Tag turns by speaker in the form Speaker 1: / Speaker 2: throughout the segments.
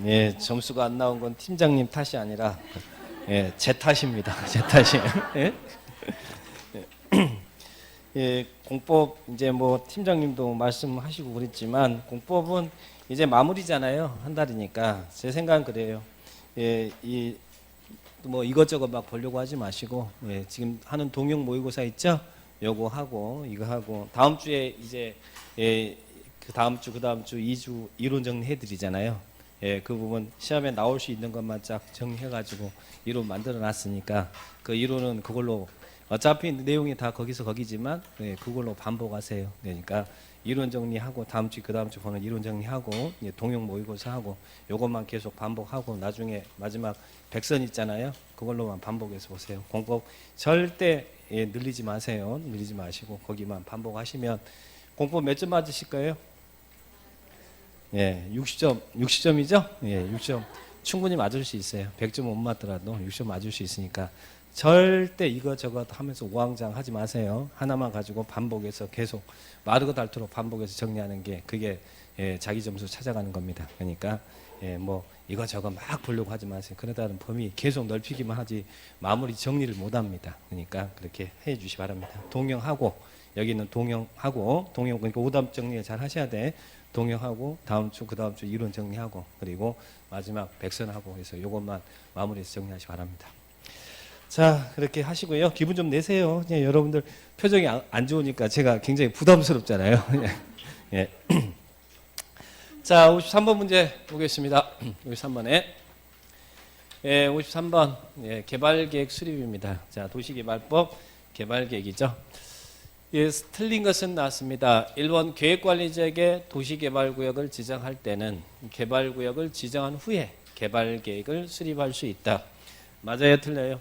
Speaker 1: 예, 점수가 안 나온 건 팀장님 탓이 아니라 예, 제 탓입니다. 제 탓이에요. 예? 예, 공법 이제 뭐 팀장님도 말씀하시고 그랬지만 공법은 이제 마무리잖아요. 한 달이니까 제 생각은 그래요. 예, 이 뭐 이것저것 막 보려고 하지 마시고 예, 지금 하는 동영 모의고사 있죠? 요거 하고 이거 하고 다음 주에 이제 예, 그 다음 주 2주 이론 정리해 드리잖아요. 예, 그 부분 시험에 나올 수 있는 것만 쫙 정리해 가지고 이론 만들어 놨으니까 그 이론은 그걸로 어차피 내용이 다 거기서 거기지만 예, 그걸로 반복하세요. 그러니까 이론 정리하고 다음 주 그 다음 주 보는 이론 정리하고 예, 동영 모의고사 하고 요것만 계속 반복하고 나중에 마지막 백선 있잖아요. 그걸로만 반복해서 보세요. 공법 절대 예, 늘리지 마세요. 늘리지 마시고 거기만 반복하시면 공법 몇 점 맞으실 거예요? 예, 60점이죠? 예, 60점 충분히 맞을 수 있어요. 100점 못 맞더라도 60점 맞을 수 있으니까 절대 이것저것 하면서 우왕좌왕 하지 마세요. 하나만 가지고 반복해서 계속 마르고 닳도록 반복해서 정리하는 게 그게 예, 자기 점수 찾아가는 겁니다. 그러니까 예, 뭐 이것저것 막 보려고 하지 마세요. 그러다는 범위 계속 넓히기만 하지 마무리 정리를 못 합니다. 그러니까 그렇게 해 주시 바랍니다. 동영하고 여기는 동영하고 동영 그러니까 오답 정리 잘 하셔야 돼. 동영하고 다음 주 그 다음 주 이론 정리하고 그리고 마지막 백선하고 해서 이것만 마무리해서 정리하시 바랍니다. 자 그렇게 하시고요. 기분 좀 내세요. 그냥 여러분들 표정이 안 좋으니까 제가 굉장히 부담스럽잖아요. 예. 자 53번 문제 보겠습니다. 53번에 예, 53번 예, 개발계획 수립입니다. 자 도시개발법 개발계획이죠. 예, 틀린 것은 나왔습니다. 1번 계획관리자에게 도시개발구역을 지정할 때는 개발구역을 지정한 후에 개발계획을 수립할 수 있다. 맞아요, 틀려요?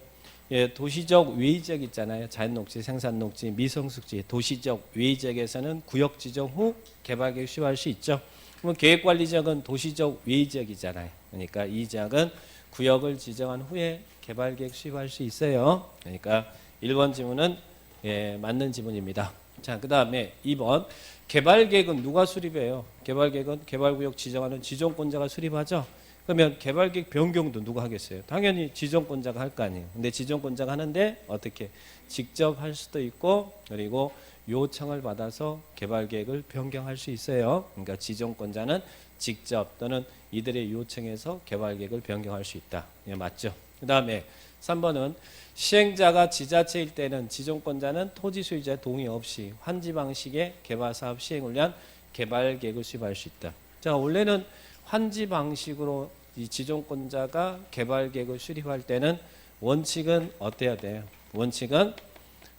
Speaker 1: 예, 도시적 외의지역 있잖아요. 자연녹지, 생산녹지, 미성숙지, 도시적 외의지역에서는 구역 지정 후 개발계획 수립할 수 있죠. 그러면 계획관리지역은 도시적 외의지역이잖아요. 그러니까 이 지역은 구역을 지정한 후에 개발계획 수립할 수 있어요. 그러니까 1번 지문은 예, 맞는 지문입니다. 자, 그 다음에 2번 개발계획은 누가 수립해요? 개발계획은 개발구역 지정하는 지정권자가 수립하죠. 그러면 개발계획 변경도 누가 하겠어요? 당연히 지정권자가 할 거 아니에요. 근데 지정권자가 하는데 어떻게 직접 할 수도 있고 그리고 요청을 받아서 개발계획을 변경할 수 있어요. 그러니까 지정권자는 직접 또는 이들의 요청에서 개발계획을 변경할 수 있다. 예, 맞죠? 그 다음에 3번은 시행자가 지자체일 때는 지정권자는 토지 소유자의 동의 없이 환지 방식의 개발사업 시행을 위한 개발계획을 수립할 수 있다. 자, 원래는 환지 방식으로 이 지정권자가 개발계획을 수립할 때는 원칙은 어때야 돼요? 원칙은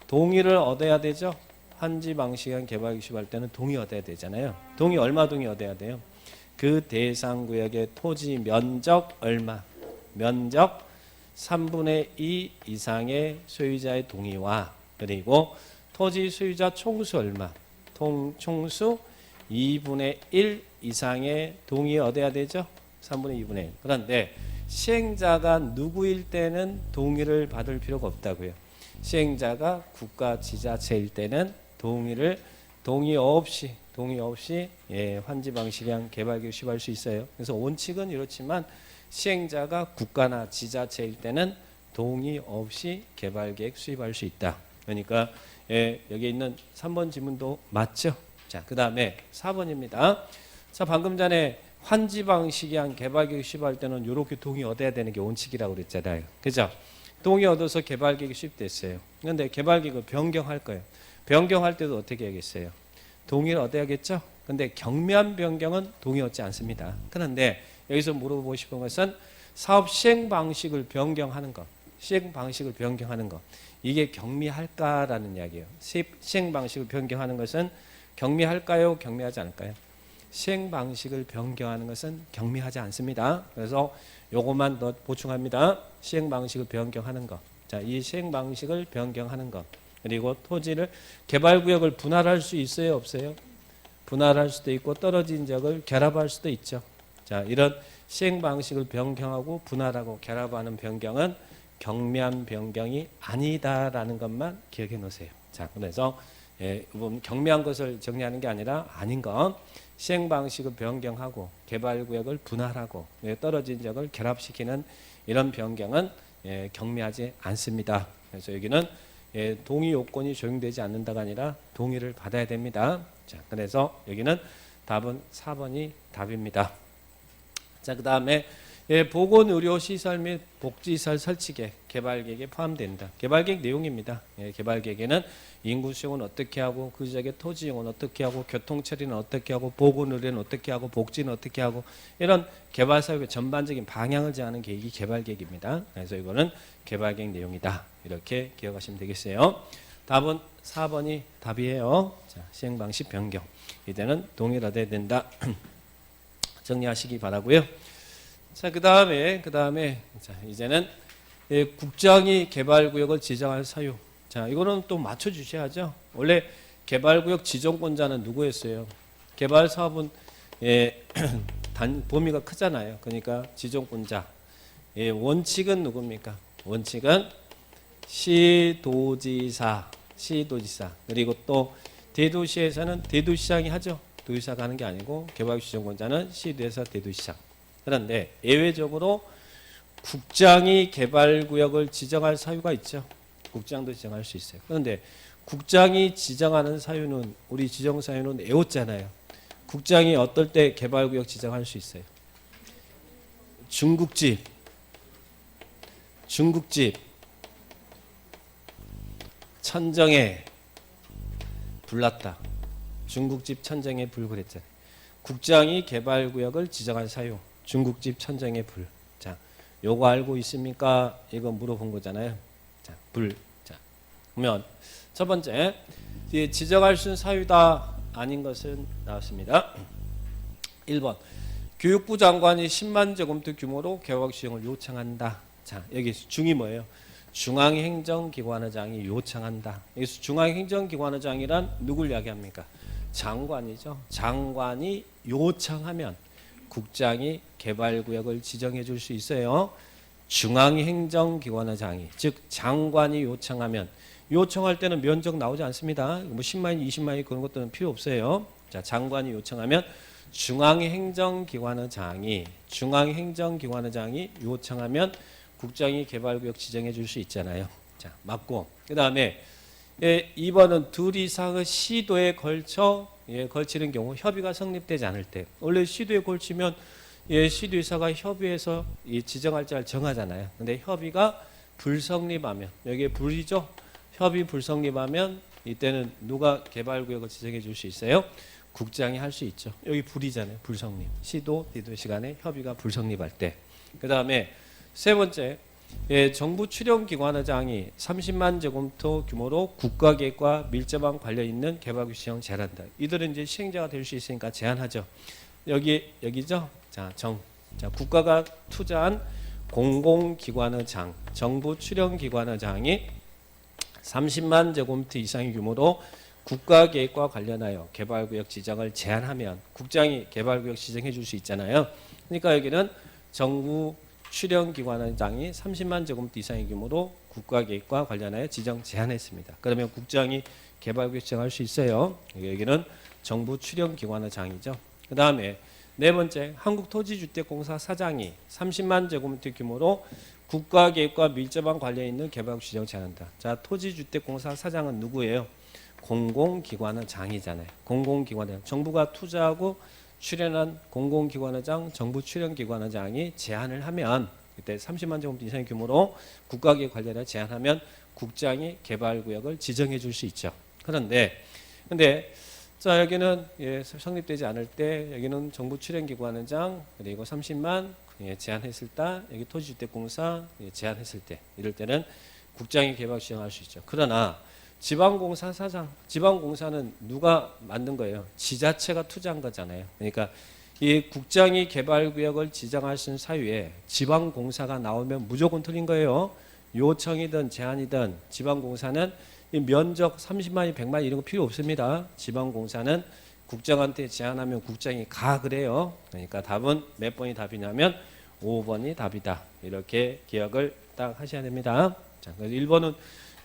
Speaker 1: 동의를 얻어야 되죠. 환지 방식의 개발계획 수립할 때는 동의 얻어야 되잖아요. 동의 얼마 동의 얻어야 돼요? 그 대상 구역의 토지 면적 얼마? 면적 3분의 2 이상의 소유자의 동의와 그리고 토지 소유자 총수 얼마? 총수 2분의 1 이상의 동의 얻어야 되죠. 3분의 2분의 1. 그런데 시행자가 누구일 때는 동의를 받을 필요가 없다고요. 시행자가 국가 지자체일 때는 동의 없이 예, 환지 방식의 개발계획 수립할 수 있어요. 그래서 원칙은 이렇지만 시행자가 국가나 지자체일 때는 동의 없이 개발계획 수립할 수 있다. 그러니까 예, 여기 있는 3번 지문도 맞죠? 자, 그 다음에 4번입니다. 자, 방금 전에 환지 방식의 한 개발계획 수립할 때는 이렇게 동의 얻어야 되는 게 원칙이라고 그랬잖아요. 그죠? 동의 얻어서 개발계획이 수립됐어요. 그런데 개발계획을 변경할 거예요. 변경할 때도 어떻게 하겠어요? 동의를 얻어야겠죠? 근데 경미한 변경은 동의 얻지 않습니다. 그런데 여기서 물어보고 싶은 것은 사업 시행 방식을 변경하는 것. 시행 방식을 변경하는 것. 이게 경미할까라는 이야기예요. 시행 방식을 변경하는 것은 경미할까요? 경미하지 않을까요? 시행 방식을 변경하는 것은 경미하지 않습니다. 그래서 요것만 더 보충합니다. 시행 방식을 변경하는 것. 자, 이 시행 방식을 변경하는 것. 그리고 토지를 개발구역을 분할할 수 있어요, 없어요? 분할할 수도 있고 떨어진 지역을 결합할 수도 있죠. 자, 이런 시행 방식을 변경하고 분할하고 결합하는 변경은 경미한 변경이 아니다라는 것만 기억해 놓으세요. 자, 그래서 경미한 것을 정리하는 게 아니라 아닌 것. 시행 방식을 변경하고 개발구역을 분할하고 떨어진 지역을 결합시키는 이런 변경은 경미하지 않습니다. 그래서 여기는 동의 요건이 적용되지 않는다가 아니라 동의를 받아야 됩니다. 자, 그래서 여기는 답은 4번이 답입니다. 자, 그 다음에 보건의료시설 및 복지시설 설치계획, 개발계획에 포함된다. 개발계획 내용입니다. 개발계획에는 인구 수용은 어떻게 하고, 그 지역의 토지 이용은 어떻게 하고, 교통처리는 어떻게 하고, 보건의료는 어떻게 하고, 복지는 어떻게 하고, 이런 개발사업의 전반적인 방향을 정하는 계획이 개발계획입니다. 그래서 이거는 개발계획 내용이다. 이렇게 기억하시면 되겠어요. 답은 4번이 답이에요. 자, 시행방식 변경. 이제는 동의를 얻어야 된다. 정리하시기 바라고요. 자, 그 다음에 자, 이제는 국장이 개발구역을 지정할 사유. 자, 이거는 또 맞춰주셔야죠. 원래 개발구역 지정권자는 누구였어요? 개발사업은 범위가 크잖아요. 그러니까 지정권자. 원칙은 누굽니까? 원칙은 시도지사. 그리고 또 대도시에서는 대도시장이 하죠. 도지사가 하는 게 아니고 개발구역 지정권자는 시도에서 대도시장. 그런데 예외적으로 국장이 개발구역을 지정할 사유가 있죠. 국장도 지정할 수 있어요. 그런데 국장이 지정하는 사유는 우리 지정 사유는 외웠잖아요. 국장이 어떨 때 개발구역 지정할 수 있어요? 중국집, 천정에 불났다. 중국집 천정에 불 그랬잖아요. 국장이 개발구역을 지정할 사유. 중국집 천정에 불. 자, 요거 알고 있습니까? 이거 물어본 거잖아요. 자, 불. 자, 그러면 첫 번째, 지정할 수 있는 사유다 아닌 것은 나왔습니다. 1번, 교육부 장관이 10만 제곱미터 규모로 개발구역 지정을 요청한다. 자, 여기서 중이 뭐예요? 중앙행정기관의장이 요청한다. 여기서 중앙행정기관의장이란 누굴 이야기합니까? 장관이죠. 장관이 요청하면 국장이 개발구역을 지정해 줄 수 있어요. 중앙행정기관의장이, 즉 장관이 요청하면, 요청할 때는 면적 나오지 않습니다. 뭐 10만이 20만이 그런 것들은 필요 없어요. 자, 장관이 요청하면 중앙행정기관의장이 요청하면 국장이 개발구역 지정해 줄 수 있잖아요. 자, 맞고, 그 다음에 2번은 둘 이상의 시도에 걸치는 경우 협의가 성립되지 않을 때, 원래 시도에 걸치면 시도의사가 협의해서 지정할 자를 정하잖아요. 근데 협의가 불성립하면, 여기에 불이죠. 협의 불성립하면 이때는 누가 개발구역을 지정해 줄 수 있어요? 국장이 할 수 있죠. 여기 불이잖아요. 불성립. 시도, 대도시 간의 협의가 불성립할 때. 그 다음에 세 번째, 정부 출연기관의장이 30만 제곱미터 규모로 국가계획과 밀접한 관련 있는 개발구역 지정 제한한다. 이들은 이제 시행자가 될 수 있으니까 제한하죠. 여기죠. 자, 국가가 투자한 공공기관의장, 정부 출연기관의장이 30만 제곱미터 이상의 규모로 국가계획과 관련하여 개발구역 지정을 제한하면 국장이 개발구역 지정해 줄 수 있잖아요. 그러니까 여기는 정부 출연기관의장이 30만 제곱미터 이상의 규모로 국가계획과 관련하여 지정 제한했습니다. 그러면 국장이 개발구역 지정할 수 있어요. 여기는 정부 출연기관의장이죠. 그 다음에 네 번째, 한국토지주택공사 사장이 30만 제곱미터 규모로 국가계획과 밀접한 관련 있는 개발구역 지정 제한한다. 자, 토지주택공사 사장은 누구예요? 공공기관의장이잖아요. 공공기관의 정부가 투자하고 출연한 공공기관의장, 정부 출연기관의장이 제한을 하면, 그때 30만 제곱미터 이상의 규모로 국가계획 관련해 제한하면 국장이 개발구역을 지정해 줄 수 있죠. 근데 자, 여기는 성립되지 않을 때 여기는 정부 출연기관의장, 그리고 30만 제한했을 때, 여기 토지주택공사 제한했을 때, 이럴 때는 국장이 개발 지정할 수 있죠. 그러나 지방공사 사장, 지방공사는 누가 만든 거예요? 지자체가 투자한 거잖아요. 그러니까 이 국장이 개발구역을 지정할 수 있는 사유에 지방공사가 나오면 무조건 틀린 거예요. 요청이든 제한이든 지방공사는 이 면적 30만이 100만 이런 거 필요 없습니다. 지방공사는 국장한테 제한하면 국장이 가 그래요. 그러니까 답은 몇 번이 답이냐면 5번이 답이다. 이렇게 기억을 딱 하셔야 됩니다. 자, 그래서 1번은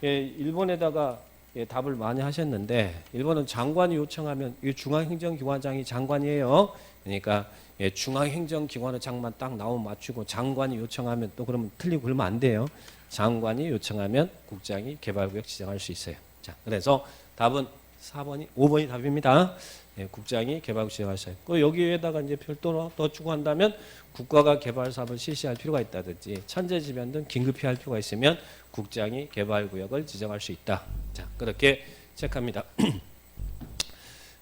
Speaker 1: 일본에다가 예, 답을 많이 하셨는데 1번은 장관이 요청하면 이 중앙행정기관장이 장관이에요. 그러니까 예, 중앙행정기관의 장만 딱 나오면 맞추고 장관이 요청하면 또 그러면 틀리고 그러면 안 돼요. 장관이 요청하면 국장이 개발구역 지정할 수 있어요. 자, 그래서 답은 5번이 답입니다. 예, 국장이 개발구역 지정할 수 있어요. 그 여기에다가 이제 별도로 더 추구한다면 국가가 개발 사업을 실시할 필요가 있다든지 천재지변 등 긴급히 할 필요가 있으면 국장이 개발구역을 지정할 수 있다. 자, 그렇게 체크합니다.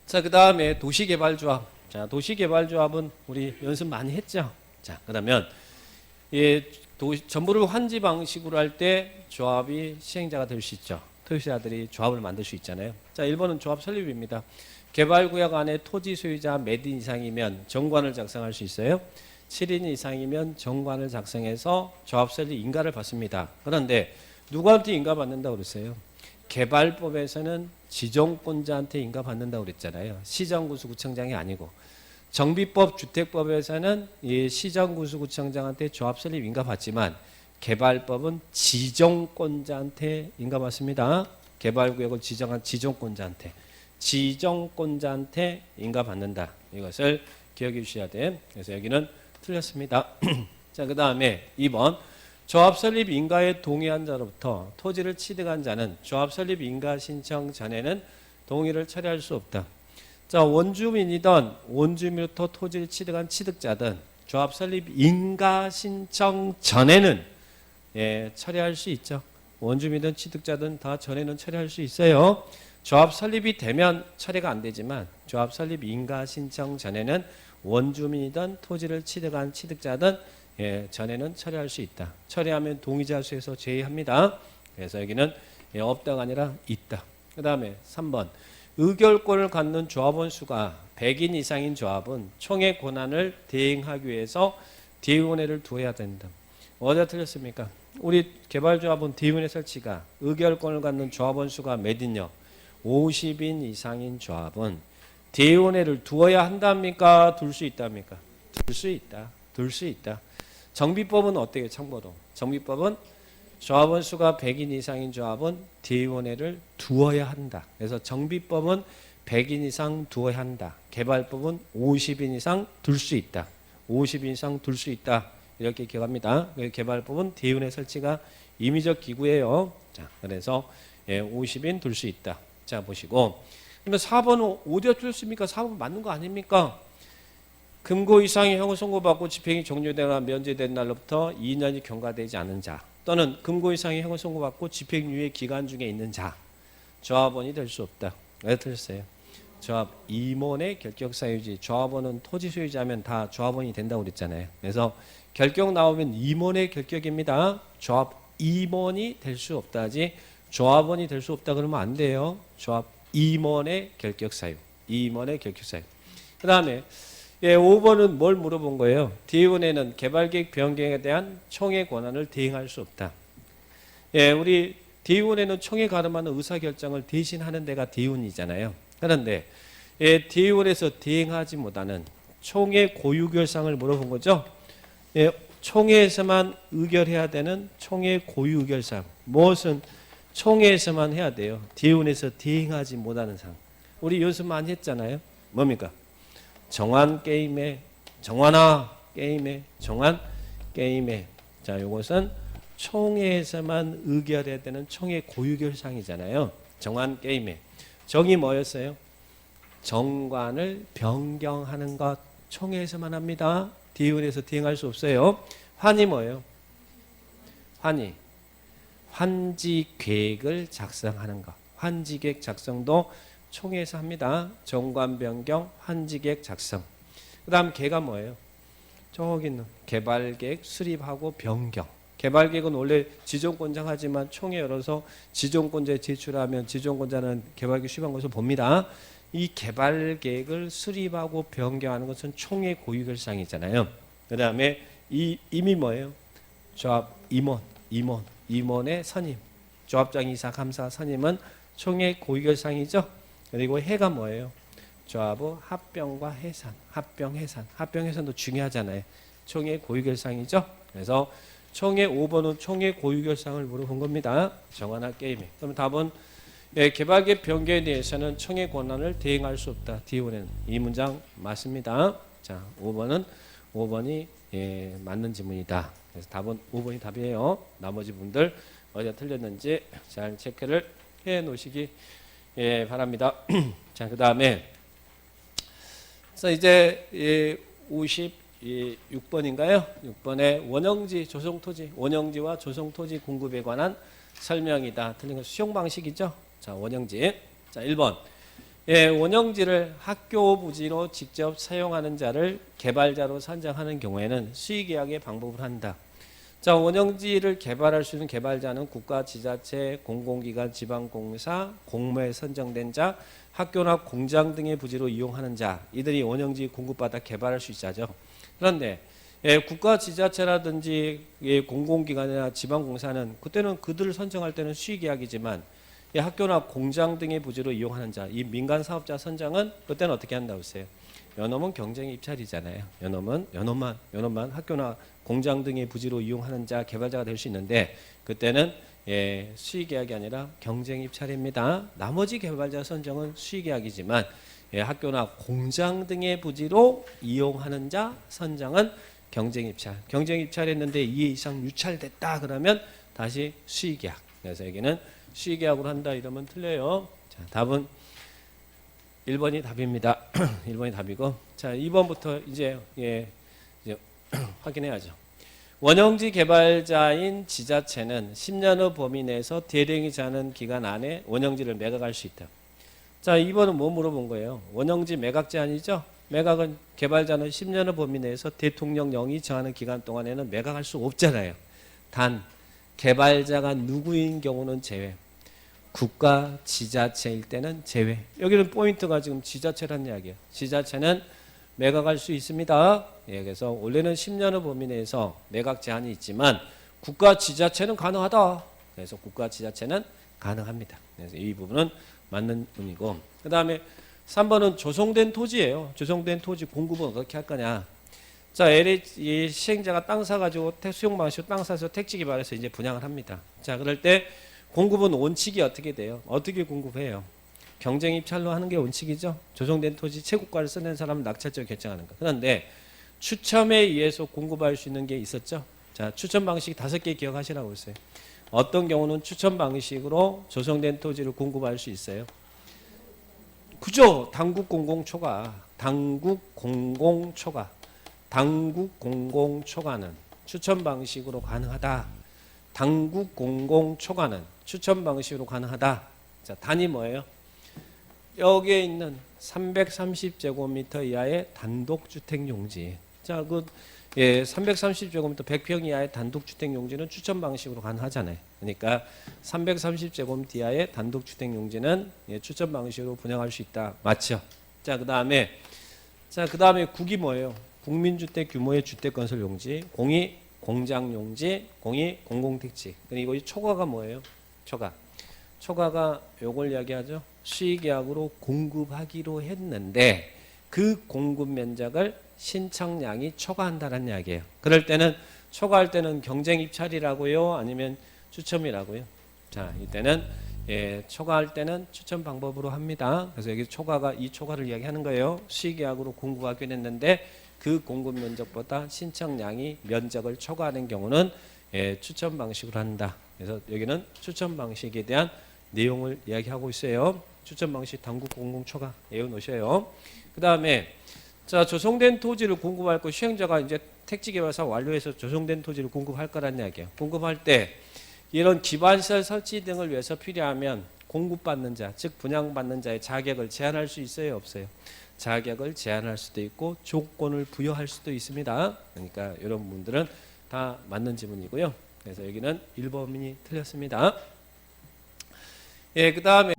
Speaker 1: 자, 그 다음에 도시개발조합. 자, 도시개발조합은 우리 연습 많이 했죠. 자, 그러면 예, 전부를 환지 방식으로 할 때 조합이 시행자가 될 수 있죠. 토지자들이 조합을 만들 수 있잖아요. 자, 1번은 조합 설립입니다. 개발구역 안에 토지 소유자 몇 인 이상이면 정관을 작성할 수 있어요. 7인 이상이면 정관을 작성해서 조합 설립 인가를 받습니다. 그런데 누구한테 인가 받는다고 그랬어요? 개발법에서는 지정권자한테 인가 받는다고 그랬잖아요. 시정구수구청장이 아니고. 정비법 주택법에서는 이 시정구수구청장한테 조합 설립 인가 받지만 개발법은 지정권자한테 인가 받습니다. 개발구역을 지정한 지정권자한테 인가 받는다. 이것을 기억해 주셔야 돼. 그래서 여기는 틀렸습니다. 자, 그 다음에 2번 조합 설립 인가에 동의한 자로부터 토지를 취득한 자는 조합 설립 인가 신청 전에는 동의를 처리할 수 없다. 자, 원주민이든 원주민으로부터 토지를 취득한 취득자든 조합 설립 인가 신청 전에는 예, 처리할 수 있죠. 원주민이든 취득자든 다 전에는 처리할 수 있어요. 조합 설립이 되면 처리가 안 되지만 조합 설립 인가 신청 전에는 원주민이든 토지를 취득한 취득자든 예, 전에는 처리할 수 있다. 처리하면 동의자 수에서 제외합니다. 그래서 여기는 예, 없다가 아니라 있다. 그 다음에 3번 의결권을 갖는 조합원 수가 100인 이상인 조합은 총회 권한을 대행하기 위해서 대의원회를 두어야 된다. 어디가 틀렸습니까? 우리 개발조합은 대의원회 설치가 의결권을 갖는 조합원 수가 몇인요? 50인 이상인 조합은 대의원회를 두어야 한답니까? 둘 수 있답니까? 둘 수 있다. 둘 수 있다. 정비법은 어때요? 참고로. 정비법은 조합원 수가 100인 이상인 조합은 대의원회를 두어야 한다. 그래서 정비법은 100인 이상 두어야 한다. 개발법은 50인 이상 둘 수 있다. 50인 이상 둘 수 있다. 이렇게 기억합니다. 개발법은 대의원회 설치가 임의적 기구예요. 자, 그래서 50인 둘 수 있다. 자, 보시고. 그러면 4번은 어디가 틀렸습니까? 4번 맞는 거 아닙니까? 금고 이상의 형을 선고받고 집행이 종료되거나 면제된 날로부터 2년이 경과되지 않은 자 또는 금고 이상의 형을 선고받고 집행유예 기간 중에 있는 자 조합원이 될 수 없다. 왜 틀렸어요? 조합 임원의 결격사유지. 조합원은 토지 소유자면 다 조합원이 된다고 그랬잖아요. 그래서 결격 나오면 임원의 결격입니다. 조합 임원이 될 수 없다지 조합원이 될 수 없다 그러면 안 돼요. 조합 임원의 결격사유. 임원의 결격사유. 그 다음에 5번은 뭘 물어본 거예요? 대의원회는 개발계획 변경에 대한 총회 권한을 대행할 수 없다. 우리 대의원회는 총회 가름하는 의사결정을 대신하는 데가 대의원이잖아요. 그런데 대의원에서 대행하지 못하는 총회 고유결상을 물어본 거죠. 총회에서만 의결해야 되는 총회 고유의결상. 무엇은 총회에서만 해야 돼요. 대의원에서 대행하지 못하는 사항. 우리 연습 많이 했잖아요. 뭡니까? 정한 게임에 정한아 게임에 정한 게임에. 자, 이것은 총회에서만 의결해야 되는 총회 고유결상이잖아요. 정한 게임에. 정이 뭐였어요? 정관을 변경하는 것 총회에서만 합니다. 대의원에서 대행할 수 없어요. 환이 뭐예요? 환이 환지 계획을 작성하는 것. 환지 계획 작성도 총회에서 합니다. 정관 변경, 환지 계획 작성. 그 다음 계가 뭐예요? 저기 있는 개발 계획 수립하고 변경. 개발 계획은 원래 지정권자가 하지만 총회 열어서 지정권자에 제출하면 지정권자는 개발 계획 수립한 것을 봅니다. 이 개발 계획을 수립하고 변경하는 것은 총회 고유결상이잖아요. 그 다음에 이 임이 뭐예요? 조합 임원의 선임. 조합장 이사 감사 선임은 총회 고유결상이죠. 그리고 해가 뭐예요? 조합의 합병과 해산. 합병 해산도 중요하잖아요. 총회 고유결상이죠. 그래서 총회 5번은 총회 고유결상을 물어본 겁니다. 정하나 게임에. 그럼 답은 예, 개발계획 변경에 대해서는 청의 권한을 대행할 수 없다. D1에는 이 문장 맞습니다. 자, 5번이 예, 맞는 지문이다. 그래서 답은 5번이 답이에요. 나머지 분들 어디가 틀렸는지 잘 체크를 해 놓으시기 예, 바랍니다. 자, 그다음에 그래서 이제 56번인가요? 6번에 원형지 조성토지, 원형지와 조성토지 공급에 관한 설명이다. 틀린 건 수용 방식이죠. 자, 원형지. 자, 1번. 예, 원형지를 학교 부지로 직접 사용하는 자를 개발자로 선정하는 경우에는 수의계약의 방법을 한다. 자, 원형지를 개발할 수 있는 개발자는 국가, 지자체, 공공기관, 지방공사, 공모에 선정된 자, 학교나 공장 등의 부지로 이용하는 자, 이들이 원형지 공급받아 개발할 수 있자죠. 그런데 예, 국가, 지자체라든지 예, 공공기관이나 지방공사는 그때는 그들을 선정할 때는 수의계약이지만 예, 학교나 공장 등의 부지로 이용하는 자, 이 민간 사업자 선정은 그때는 어떻게 한다고 했어요? 요놈은 경쟁 입찰이잖아요. 요놈만 학교나 공장 등의 부지로 이용하는 자, 개발자가 될 수 있는데 그때는 예, 수의계약이 아니라 경쟁 입찰입니다. 나머지 개발자 선정은 수의계약이지만 예, 학교나 공장 등의 부지로 이용하는 자 선정은 경쟁 입찰. 경쟁 입찰했는데 2회 이상 유찰됐다 그러면 다시 수의계약. 그래서 여기는 수의계약으로 한다 이러면 틀려요. 자, 답은 1번이 답입니다. 1번이 답이고, 자 2번부터 이제 확인해야죠. 원형지 개발자인 지자체는 10년의 범위 내에서 대령이지 않은 기간 안에 원형지를 매각할 수 있다. 자, 2번은 뭐 물어본 거예요? 원형지 매각 제한이죠. 매각은 개발자는 10년의 범위 내에서 대통령령이 정하는 기간 동안에는 매각할 수 없잖아요. 단 개발자가 누구인 경우는 제외. 국가, 지자체일 때는 제외. 여기는 포인트가 지금 지자체라는 이야기예요. 지자체는 매각할 수 있습니다. 예, 그래서 원래는 10년의 범위 내에서 매각 제한이 있지만 국가, 지자체는 가능하다. 그래서 국가, 지자체는 가능합니다. 그래서 이 부분은 맞는 분이고, 그 다음에 3번은 조성된 토지예요. 조성된 토지 공급은 어떻게 할 거냐. 자, LH 시행자가 땅 사가지고 수용 방식으로 땅 사서 택지 개발해서 이제 분양을 합니다. 자, 그럴 때 공급은 원칙이 어떻게 돼요? 어떻게 공급해요? 경쟁 입찰로 하는 게 원칙이죠. 조성된 토지 채굴가를 써낸 사람은 낙찰적으로 결정하는 거. 그런데 추첨에 의해서 공급할 수 있는 게 있었죠. 자, 추첨 방식 5개 기억하시라고 했어요. 어떤 경우는 추첨 방식으로 조성된 토지를 공급할 수 있어요. 그죠? 당국 공공초과. 당국 공공초과는 추첨 방식으로 가능하다. 당국 공공초과는 추첨 방식으로 가능하다. 자, 단위 뭐예요? 여기에 있는 330제곱미터 이하의 단독주택 용지. 자, 330제곱미터 100평 이하의 단독주택 용지는 추첨 방식으로 가능하잖아요. 그러니까 330제곱미터 이하의 단독주택 용지는 추첨 방식으로 분양할 수 있다. 맞죠? 자, 그다음에 국이 뭐예요? 국민주택 규모의 주택건설 용지, 공이 공장 용지, 공이 공공택지. 그리고 이 초과가 뭐예요? 초과가 요걸 이야기하죠. 수의계약으로 공급하기로 했는데 그 공급 면적을 신청량이 초과한다는 이야기예요. 그럴 때는 초과할 때는 경쟁 입찰이라고요, 아니면 추첨이라고요. 자, 이때는 초과할 때는 추첨 방법으로 합니다. 그래서 여기 이 초과를 이야기하는 거예요. 수의계약으로 공급하기로 했는데 그 공급 면적보다 신청량이 면적을 초과하는 경우는 추첨 방식으로 한다. 그래서 여기는 추첨 방식에 대한 내용을 이야기하고 있어요. 추첨 방식 당국 공공 초과 외워놓으셔요. 그 다음에 자, 조성된 토지를 공급할 거 시행자가 이제 택지 개발사 완료해서 조성된 토지를 공급할 거란 이야기예요. 공급할 때 이런 기반시설 설치 등을 위해서 필요하면 공급받는 자, 즉 분양받는 자의 자격을 제한할 수 있어요, 없어요? 자격을 제한할 수도 있고 조건을 부여할 수도 있습니다. 그러니까 이런 분들은 다 맞는 지문이고요. 그래서 여기는 1번이 틀렸습니다. 그 다음에